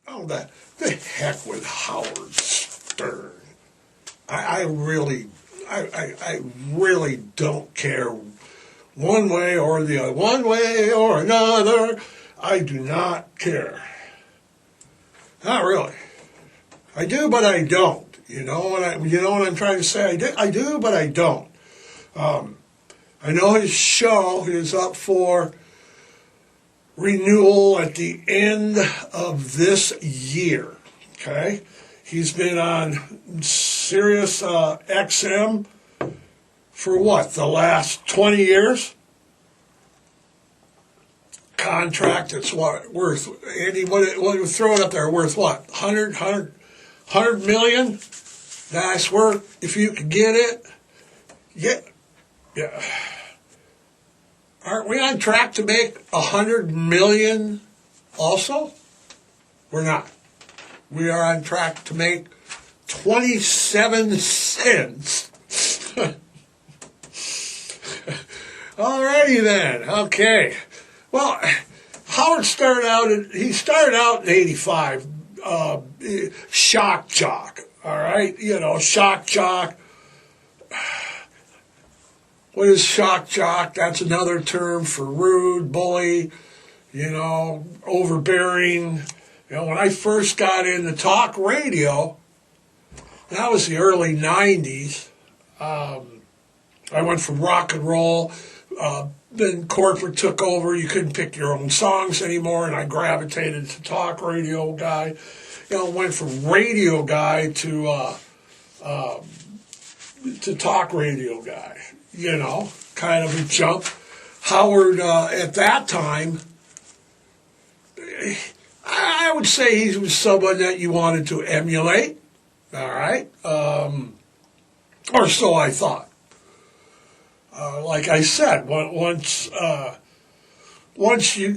Oh, the heck with Howard Stern. I really don't care one way or the other. One way or another, I do not care. Not really. I do, but I don't. You know what I'm trying to say? I do, but I don't. I know his show is up for renewal at the end of this year. Okay, he's been on Sirius XM for what, the last 20 years? Contract, it's what, worth, Andy, what throw it up there, worth what, 100 million? Nice work, if you could get it. Yeah. Aren't we on track to make 100 million also? We're not. We are on track to make 27 cents. Alrighty then, okay. Well, Howard started out in 85, shock jock, all right? You know, shock jock. What is shock jock? That's another term for rude, bully, you know, overbearing. You know, when I first got into talk radio, that was the early 90s. I went from rock and roll, then corporate took over. You couldn't pick your own songs anymore, and I gravitated to talk radio guy. You know, went from radio guy to talk radio guy. You know, kind of a jump. Howard, at that time, I would say he was someone that you wanted to emulate. All right, or so I thought. Like I said, once you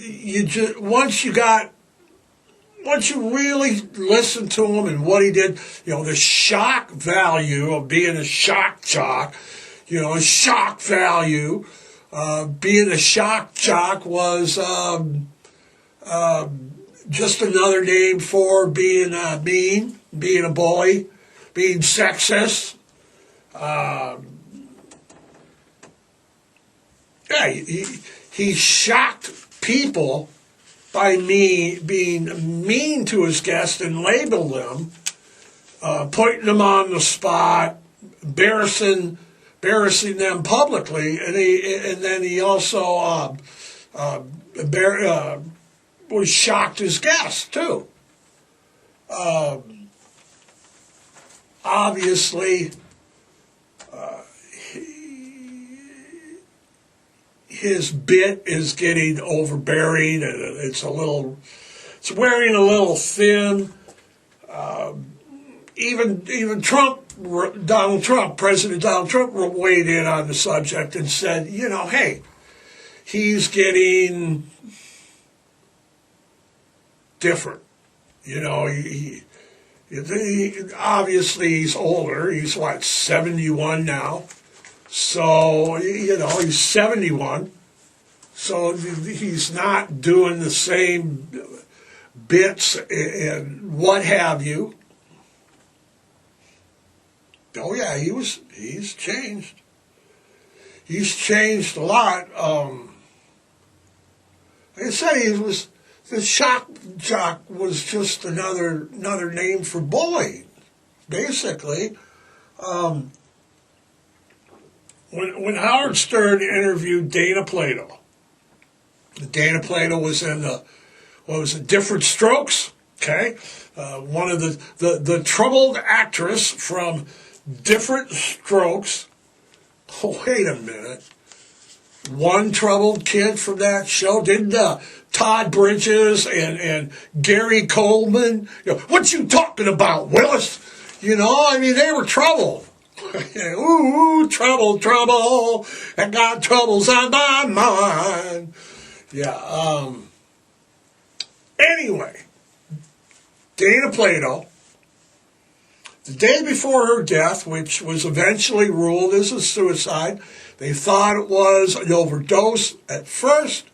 really listened to him and what he did, you know, the shock value of being a shock jock, you know, shock value, being a shock jock was just another name for being mean, being a bully, being sexist. Yeah, he shocked people by being mean to his guests and labeled them, putting them on the spot, embarrassing them publicly, and then he also was shocked his guests too. Obviously, his bit is getting overbearing, and it's wearing a little thin. Even President Donald Trump weighed in on the subject and said, you know, hey, he's getting different. You know, he obviously he's older. He's what, 71 now. So, you know, he's 71. So he's not doing the same bits and what have you. Oh yeah, he's changed. He's changed a lot. Like I said, the shock jock was just another name for bullying, basically. When Howard Stern interviewed Dana Plato was in Different Strokes, okay? One of the troubled actress from Different Strokes. Oh, wait a minute. One troubled kid from that show? Didn't Todd Bridges and Gary Coleman? You know, what you talking about, Willis? You know, I mean, they were troubled. Ooh, trouble, I got troubles on my mind. Yeah, anyway, Dana Plato, the day before her death, which was eventually ruled as a suicide, they thought it was an overdose at first.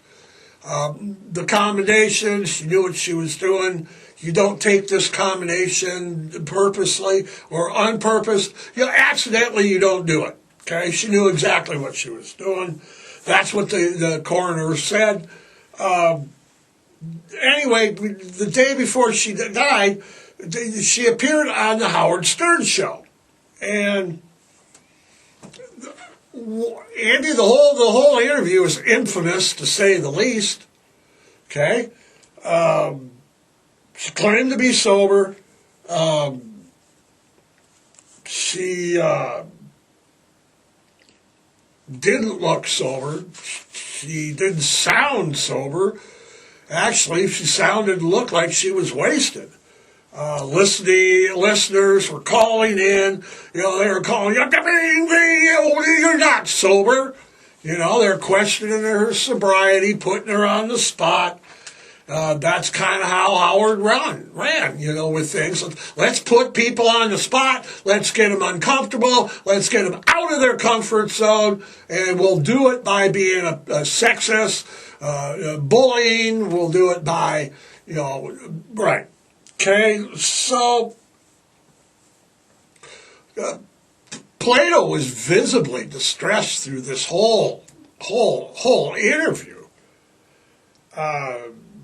The combination, she knew what she was doing. You don't take this combination purposely or on purpose. Accidentally, you don't do it. Okay, she knew exactly what she was doing. That's what the coroner said. Anyway, the day before she died, she appeared on the Howard Stern show, and Andy, the whole interview is infamous, to say the least. Okay, she claimed to be sober. She didn't look sober. She didn't sound sober. Actually, she sounded and looked like she was wasted. Listeners were calling in. They were calling, you're not sober. They're questioning her sobriety, putting her on the spot. That's kind of how Howard ran, with things. Let's put people on the spot. Let's get them uncomfortable. Let's get them out of their comfort zone. And we'll do it by being a sexist, bullying. We'll do it by, right. Okay, so Plato was visibly distressed through this whole interview.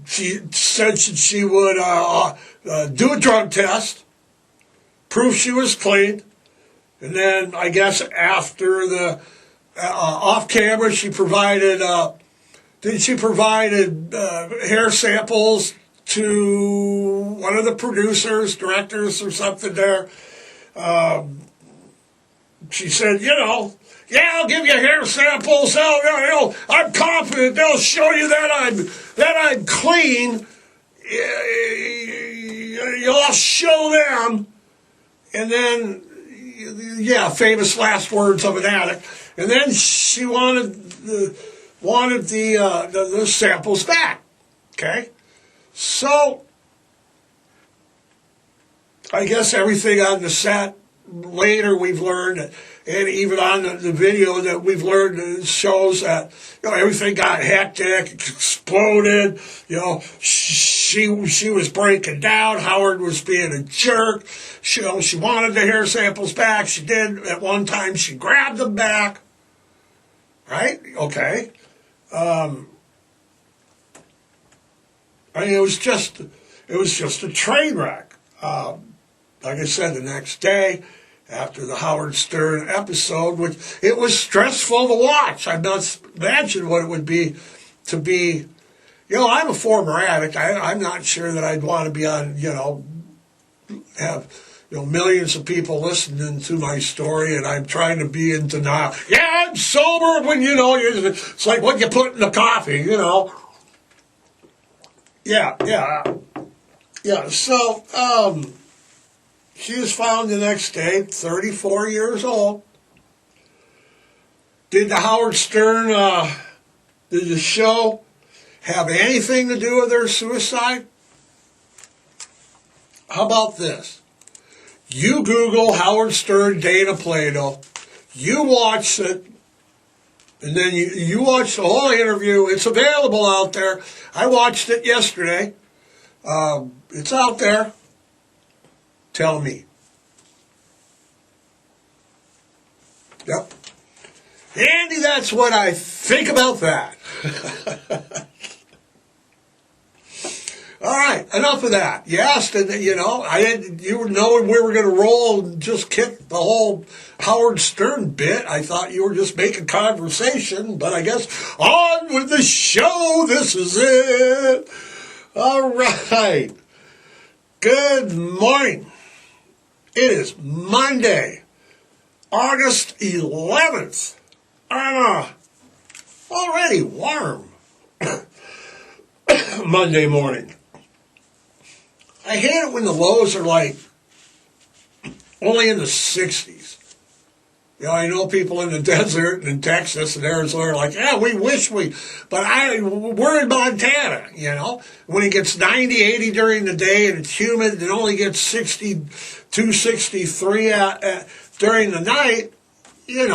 She said she would do a drug test, prove she was clean, and then I guess after the off camera she provided hair samples to one of the producers, directors, or something there. She said, I'll give you hair samples. I'm confident they'll show you that I'm clean. I'll show them. And then, famous last words of an addict. And then she wanted the samples back. Okay, so I guess everything on the set. Later we've learned, and even on the video that we've learned, shows that everything got hectic, exploded. She was breaking down. Howard was being a jerk. She wanted the hair samples back. She did at one time. She grabbed them back. Right? Okay. It was just a train wreck. Like I said, the next day, after the Howard Stern episode, which it was stressful to watch. I must imagine what it would be to be, I'm a former addict. I'm not sure that I'd want to be on, have, millions of people listening to my story, and I'm trying to be in denial. Yeah, I'm sober when, it's like what you put in the coffee, Yeah, so, she was found the next day, 34 years old. Did the Howard Stern, did the show have anything to do with her suicide? How about this? You Google Howard Stern, Dana Plato, you watch it, and then you watch the whole interview. It's available out there. I watched it yesterday. It's out there. Tell me. Yep. Andy, that's what I think about that. All right, enough of that. You asked, and you were knowing we were going to roll and just kick the whole Howard Stern bit. I thought you were just making conversation, but I guess on with the show. This is it. All right. Good morning. It is Monday, August 11th. Already warm Monday morning. I hate it when the lows are like only in the 60s. I know people in the desert and in Texas and Arizona are like, we wish we're in Montana, when it gets 90, 80 during the day and it's humid, it only gets 62, 63 during the night, you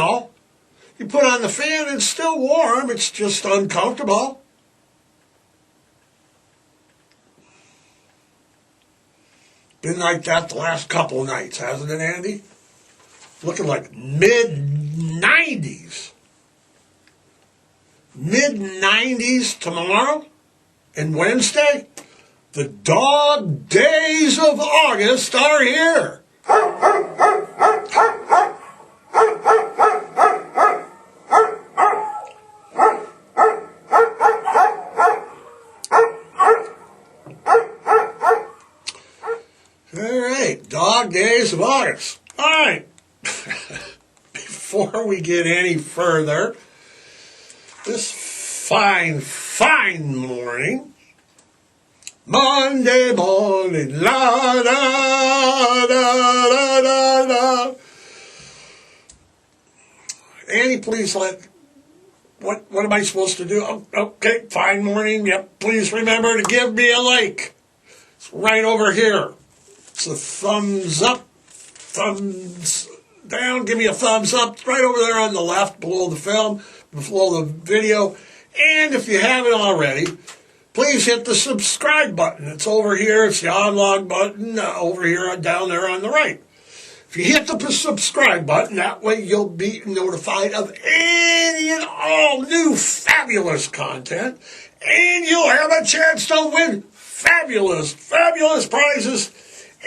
put on the fan, it's still warm, it's just uncomfortable. Been like that the last couple of nights, hasn't it, Andy? Looking like mid-90s. Mid-90s tomorrow and Wednesday. The dog days of August are here. All right, dog days of August. All right. Before we get any further, this fine morning, Monday morning, la da da da da da. Annie, please what am I supposed to do? Oh, okay, fine morning. Yep, please remember to give me a like. It's right over here. It's a thumbs up, thumbs down. Give me a thumbs up. It's right over there on the left, below the film, below the video. And if you haven't already, please hit the subscribe button. It's over here. It's the on-log button over here, down there on the right. If you hit the subscribe button, that way you'll be notified of any and all new fabulous content, and you'll have a chance to win fabulous prizes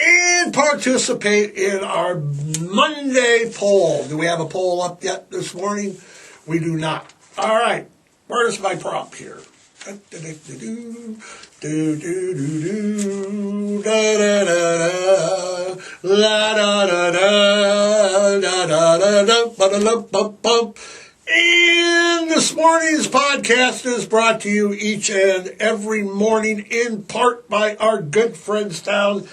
and participate in our Monday poll. Do we have a poll up yet this morning? We do not. All right. Where's my prop here? And this morning's podcast is brought to you each and every morning in part by our good friends down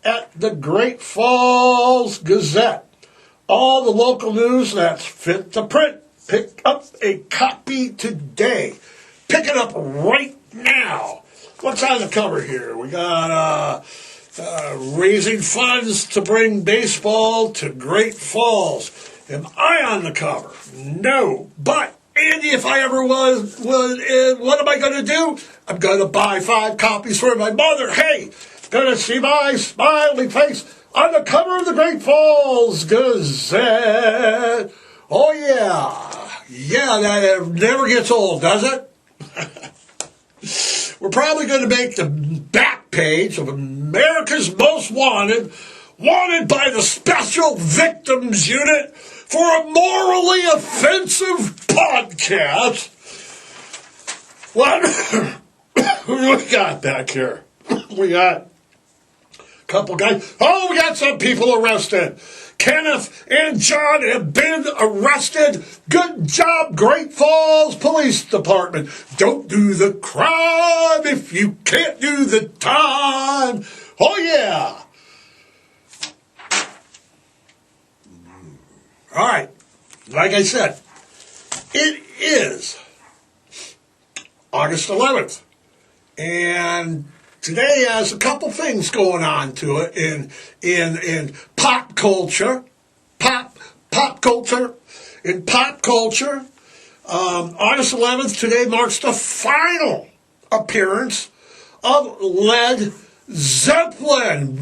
at the Great Falls Gazette. All the local news that's fit to print. Pick up a copy today. Pick it up right now. What's on the cover here? We got raising funds to bring baseball to Great Falls. Am I on the cover? No. But, Andy, if I ever was what am I going to do? I'm going to buy 5 copies for my mother. Hey, going to see my smiling face on the cover of the Great Falls Gazette. Oh, yeah. Yeah, that never gets old, does it? We're probably going to make the back page of America's Most Wanted by the Special Victims Unit for a morally offensive podcast. What? Who do we got back here? We got a couple guys. Oh, we got some people arrested. Kenneth and John have been arrested. Good job, Great Falls Police Department. Don't do the crime if you can't do the time. Oh, yeah. All right. Like I said, it is August 11th. And today has a couple things going on to it in pop culture. Pop culture. In pop culture, August 11th today marks the final appearance of Led Zeppelin.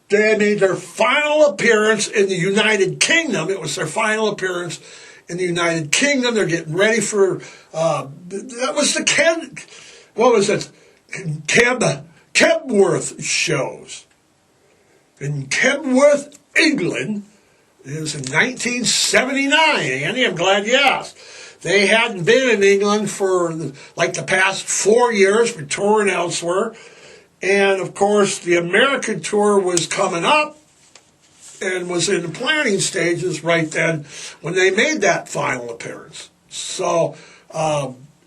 They made their final appearance in the United Kingdom. It was their final appearance in the United Kingdom. They're getting ready for, that was the Kebworth shows. In Kebworth, England, it was in 1979. Andy, I'm glad you asked. They hadn't been in England for like the past 4 years, but touring elsewhere. And, of course, the American tour was coming up and was in the planning stages right then when they made that final appearance. So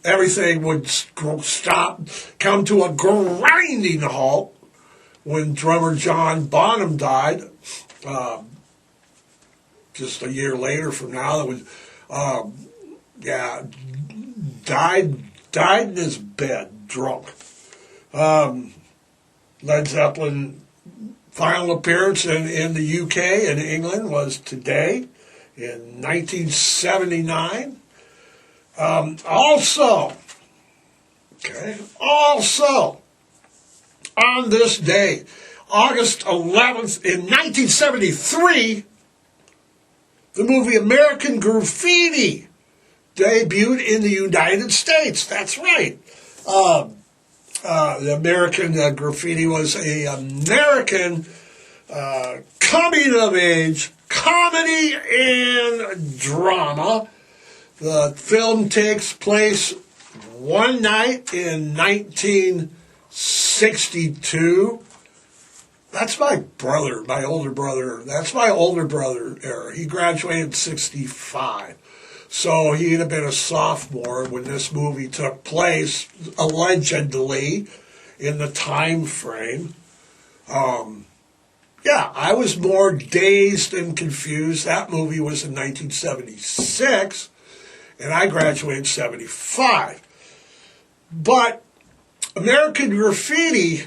everything would stop, come to a grinding halt when drummer John Bonham died. Just a year later from now, that was, died in his bed, drunk. Led Zeppelin final appearance in the UK and England was today in 1979. Also, on this day, August 11th, in 1973, the movie American Graffiti debuted in the United States. That's right. The American Graffiti was an American coming-of-age comedy and drama. The film takes place one night in 1962. That's my brother, my older brother. That's my older brother era. He graduated in 65. So he'd have been a sophomore when this movie took place, allegedly, in the time frame. Yeah, I was more dazed and confused. That movie was in 1976, and I graduated in 75. But American Graffiti,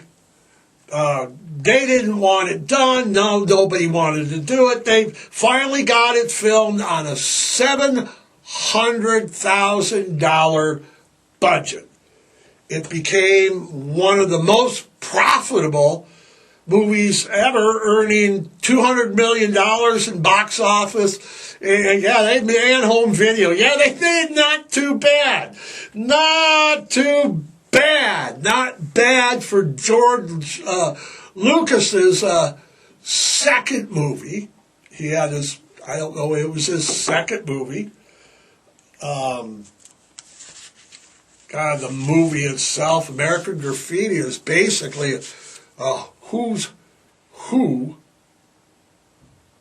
they didn't want it done. No, nobody wanted to do it. They finally got it filmed on a $700,000 budget. It became one of the most profitable movies ever, earning $200 million in box office. And yeah, they made home video. Yeah, they did not too bad. Not too bad. Not bad for George Lucas's second movie. He had his, I don't know, it was his second movie. God, the movie itself, American Graffiti, is basically who's who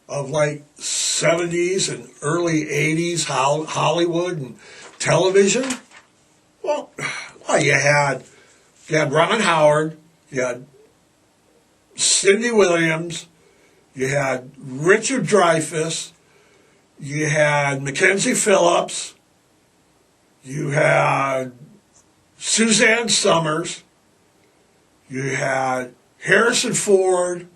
of like 70s and early 80s Hollywood and television. Well, you had Ron Howard, you had Cindy Williams, you had Richard Dreyfuss, you had Mackenzie Phillips, you had Suzanne Summers, you had Harrison Ford.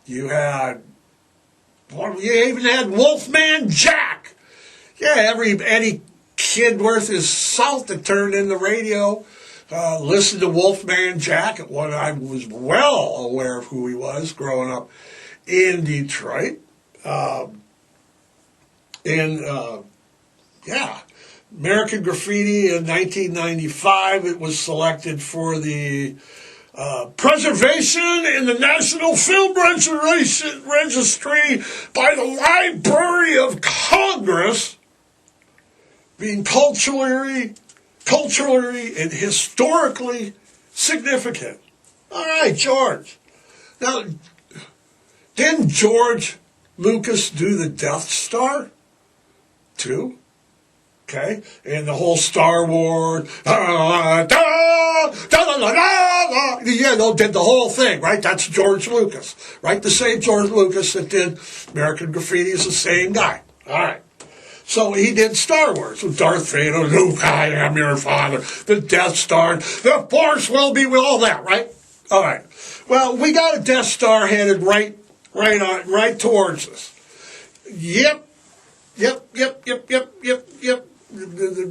You had, you even had Wolfman Jack. Yeah, any kid worth his salt that turned in the radio listened to Wolfman Jack. When I was well aware of who he was growing up in Detroit. American Graffiti in 1995, it was selected for the preservation in the National Film Registry by the Library of Congress, being culturally and historically significant. All right, George. Now, didn't George Lucas do the Death Star too? Okay, and the whole Star Wars, did the whole thing, right? That's George Lucas, right? The same George Lucas that did American Graffiti is the same guy. All right. So he did Star Wars with Darth Vader, Luke, I am your father, the Death Star, the Force will be with all that, right? All right. Well, we got a Death Star headed right towards us. Yep.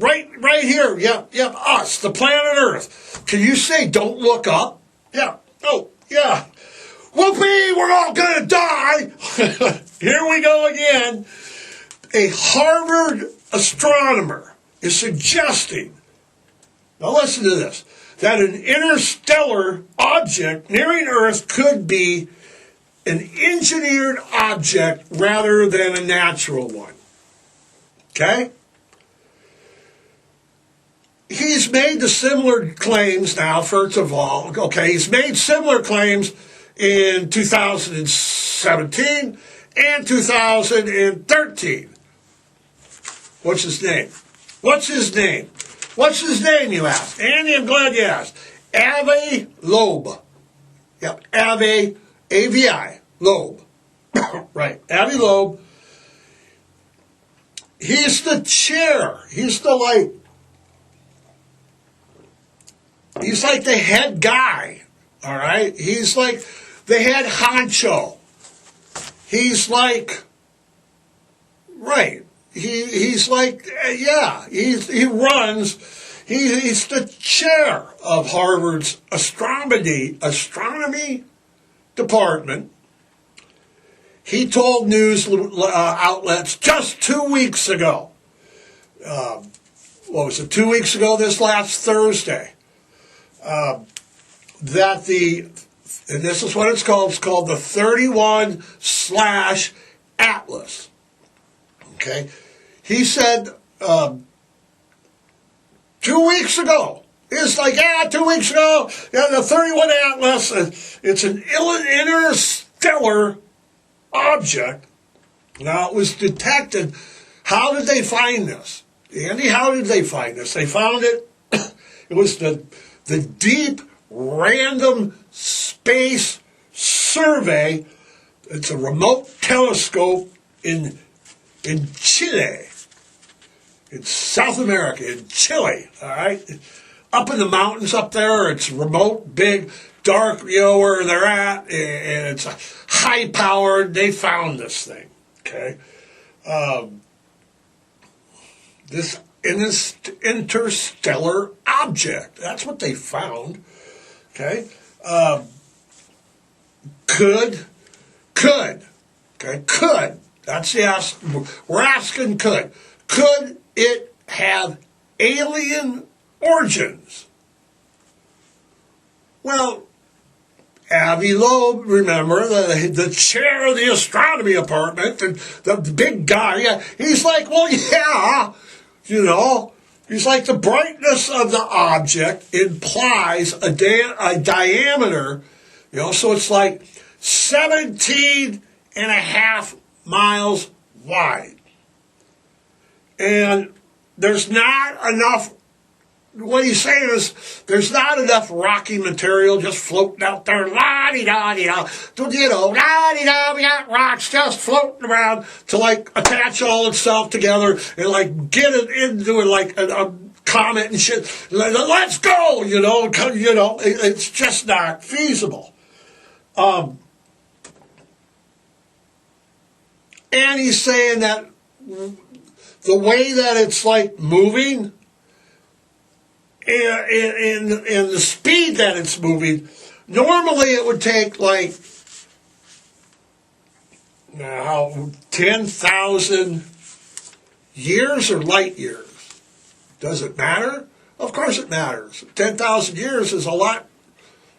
Right here. Yep. Us, the planet Earth. Can you say don't look up? Yeah. Oh, yeah. Whoopee, we're all gonna die. Here we go again. A Harvard astronomer is suggesting, now listen to this, that an interstellar object nearing Earth could be an engineered object rather than a natural one. Okay? He's made the similar claims now, first of all. Okay, he's made similar claims in 2017 and 2013. What's his name? What's his name, you ask? Andy, I'm glad you asked. Avi Loeb. Yep, Avi, A-V-I, Loeb. Right, Avi Loeb. He's the chair. He's like the head guy, all right? He's like the head honcho. He's like, right. He's like, yeah, he runs He's the chair of Harvard's astronomy department. He told news outlets just 2 weeks ago. What was it, 2 weeks ago, this last Thursday, that and this is what it's called the 31/Atlas. Okay? He said 2 weeks ago, it's like, 2 weeks ago, the 31 Atlas, it's an interstellar object. Now, it was detected. How did they find this? Andy, how did they find this? They found it. It was the Deep Random Space Survey. It's a remote telescope in Chile. It's South America, in Chile, all right? Up in the mountains up there, it's remote, big, dark, where they're at, and it's high-powered. They found this thing, okay? This interstellar object. That's what they found, okay? Could. That's the ask. We're asking could. Could it have alien origins? Well, Avi Loeb, remember, the chair of the astronomy department, the big guy, he's like, well, yeah, he's like, the brightness of the object implies a diameter, so it's like 17 and a half miles wide. And there's not enough, what he's saying is, there's not enough rocky material just floating out there, la-di-da-di-da, la-di-da, we got rocks just floating around to, attach all itself together and, get it into, a comet and shit. Let's go, it's just not feasible. And he's saying that the way that it's moving, and the speed that it's moving, normally it would take 10,000 years or light years. Does it matter? Of course it matters. 10,000 years is a lot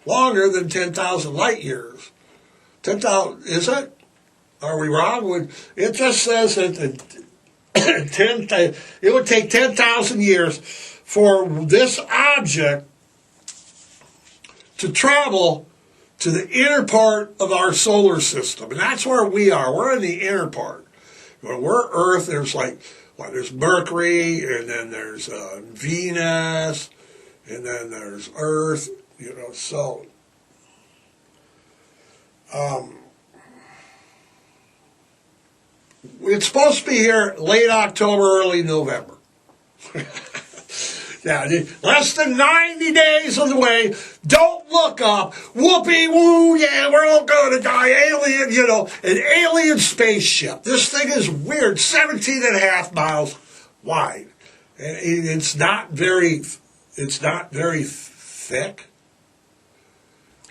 longer than 10,000 light years. 10,000, is it? Are we wrong? It just says that it would take 10,000 years for this object to travel to the inner part of our solar system. And that's where we are. We're in the inner part. When we're Earth, there's there's Mercury, and then there's Venus, and then there's Earth, so... it's supposed to be here late October, early November. Yeah, less than 90 days of the way. Don't look up. Whoopee woo, yeah, we're all going to die. Alien, an alien spaceship. This thing is weird, 17 and a half miles wide. And it's not very thick.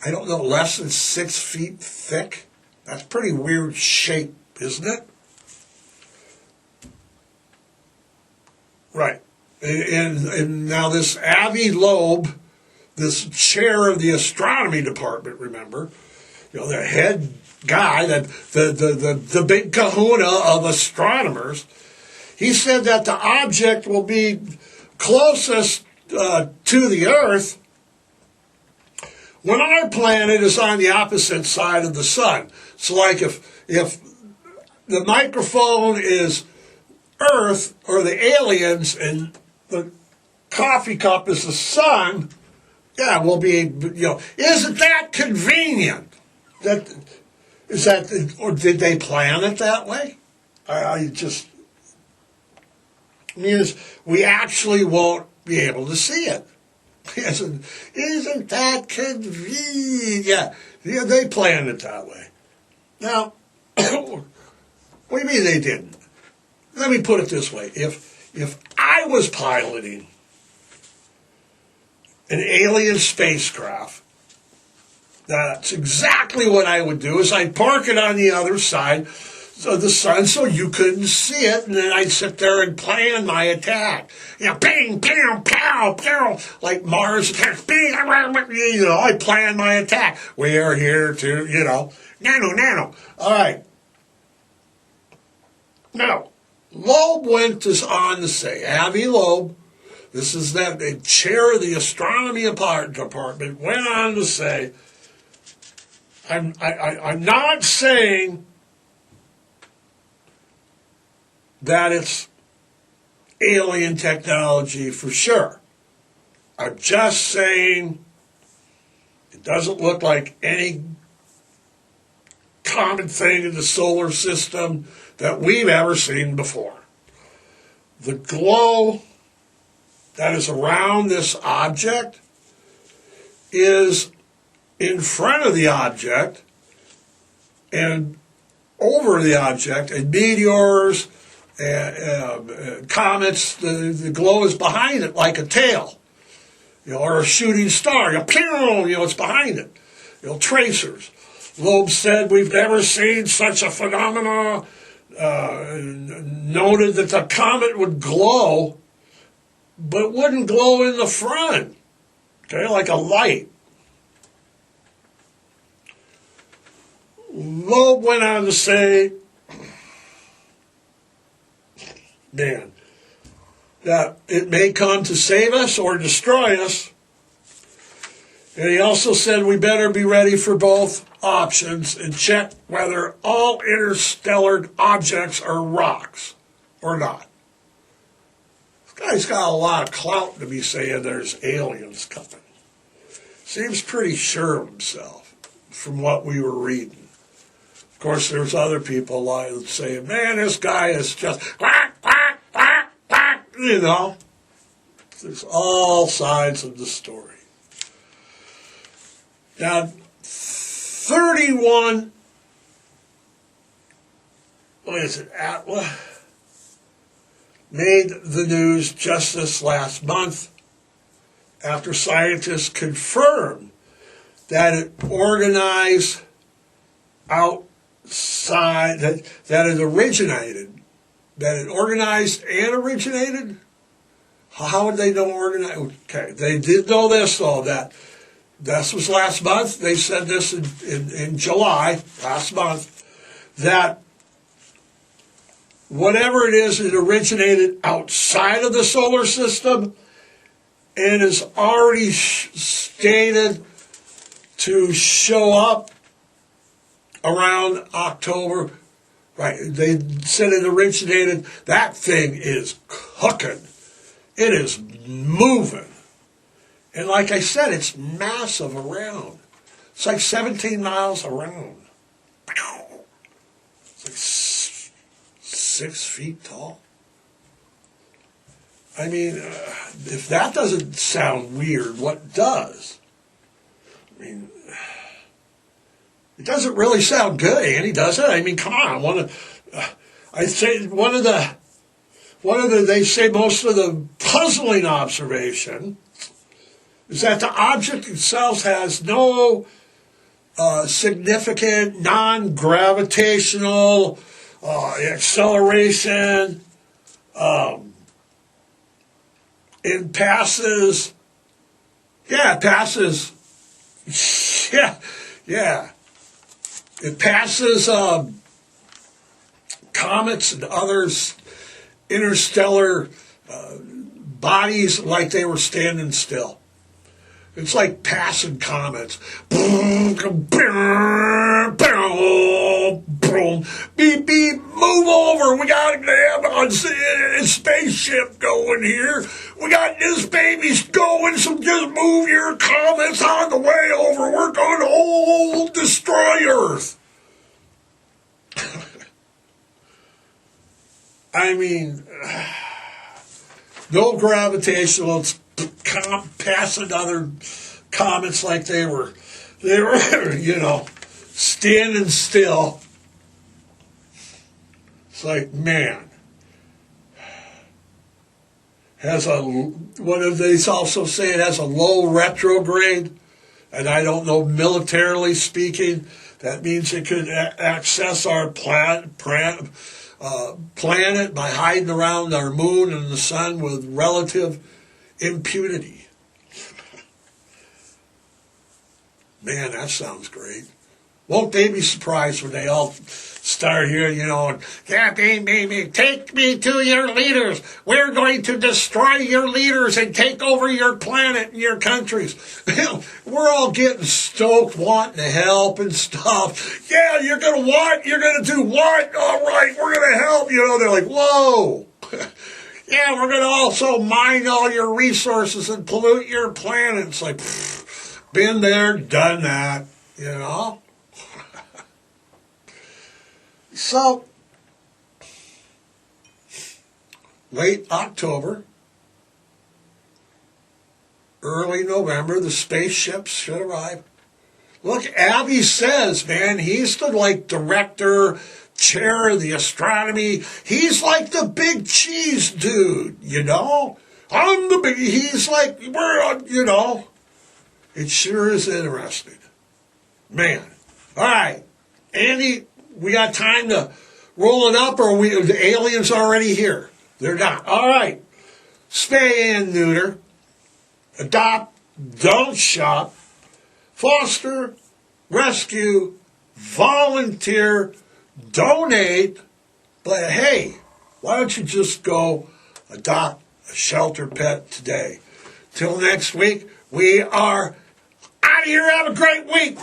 I don't know, less than 6 feet thick. That's pretty weird shape, isn't it? Right. And now this Avi Loeb, this chair of the astronomy department, remember, the head guy, the big kahuna of astronomers, he said that the object will be closest to the Earth when our planet is on the opposite side of the sun. So if the microphone is Earth or the aliens and the coffee cup is the sun, yeah, we'll be, isn't that convenient? Or did they plan it that way? We actually won't be able to see it. Isn't that convenient? Yeah, they planned it that way. Now, what do you mean they didn't? Let me put it this way. If I was piloting an alien spacecraft, that's exactly what I would do, is I'd park it on the other side of the sun so you couldn't see it, and then I'd sit there and plan my attack. You know, bang, pow, pow, pow, like Mars attacks, bang, you know, I plan my attack. We are here to, you know, nano. All right. Now, Loeb went on to say, Avi Loeb, this is that the chair of the astronomy department, went on to say, I'm not saying that it's alien technology for sure. I'm just saying it doesn't look like any common thing in the solar system that we've ever seen before. The glow that is around this object is in front of the object and over the object, and meteors, comets, the glow is behind it like a tail, you know, or a shooting star. You know, it's behind it. You know, tracers. Loeb said we've never seen such a phenomenon. Noted that the comet would glow, but it wouldn't glow in the front. Okay, like a light. Loeb went on to say, man, that it may come to save us or destroy us. And he also said we better be ready for both options and check whether all interstellar objects are rocks or not. This guy's got a lot of clout to be saying there's aliens coming. Seems pretty sure of himself from what we were reading. Of course, there's other people like saying, man, this guy is just, you know. There's all sides of the story. Now, 31, Atla, made the news just this last month after scientists confirmed that it organized outside, that it originated, that it organized and originated? How would they know organize? Okay, they did know this, though, that this was last month. They said this in July, last month, that whatever it is, it originated outside of the solar system and is already stated to show up around October. Right, they said it originated. That thing is cooking. It is moving. And like I said, it's massive around. It's like 17 miles around. It's like 6 feet tall. I mean, if that doesn't sound weird, what does? I mean, it doesn't really sound good, Andy, does it? I mean, come on. I'd say they say most of the puzzling observation is that the object itself has no significant non-gravitational acceleration. It passes. It passes. It passes comets and other interstellar bodies like they were standing still. It's like passing comets. Boom, boom, boom, beep, beep, move over. We got a damn spaceship going here. We got this baby's going, so just move your comets on the way over. We're going to destroy Earth. I mean, no gravitational, it's passing other comets like they were, you know, standing still. It's like, man, has a, what do they also say? It has a low retrograde. And I don't know, militarily speaking, that means it could access our planet by hiding around our moon and the sun with relative impunity. Man, that sounds great. Won't they be surprised when they all start here, and take me to your leaders. We're going to destroy your leaders and take over your planet and your countries. We're all getting stoked, wanting to help and stuff. Yeah, you're going to what? You're going to do what? All right, we're going to help. They're like, whoa. Yeah, we're going to also mine all your resources and pollute your planet. It's like, been there, done that, So, late October, early November, the spaceships should arrive. Look, Abby says, man, he's the, director, chair of the astronomy. He's like the big cheese dude, I'm the big, he's like, It sure is interesting. Man. All right, Andy, we got time to roll it up, or the aliens already here? They're not. All right. Spay and neuter. Adopt. Don't shop. Foster. Rescue. Volunteer. Donate. But hey, why don't you just go adopt a shelter pet today? Till next week, we are out of here. Have a great week.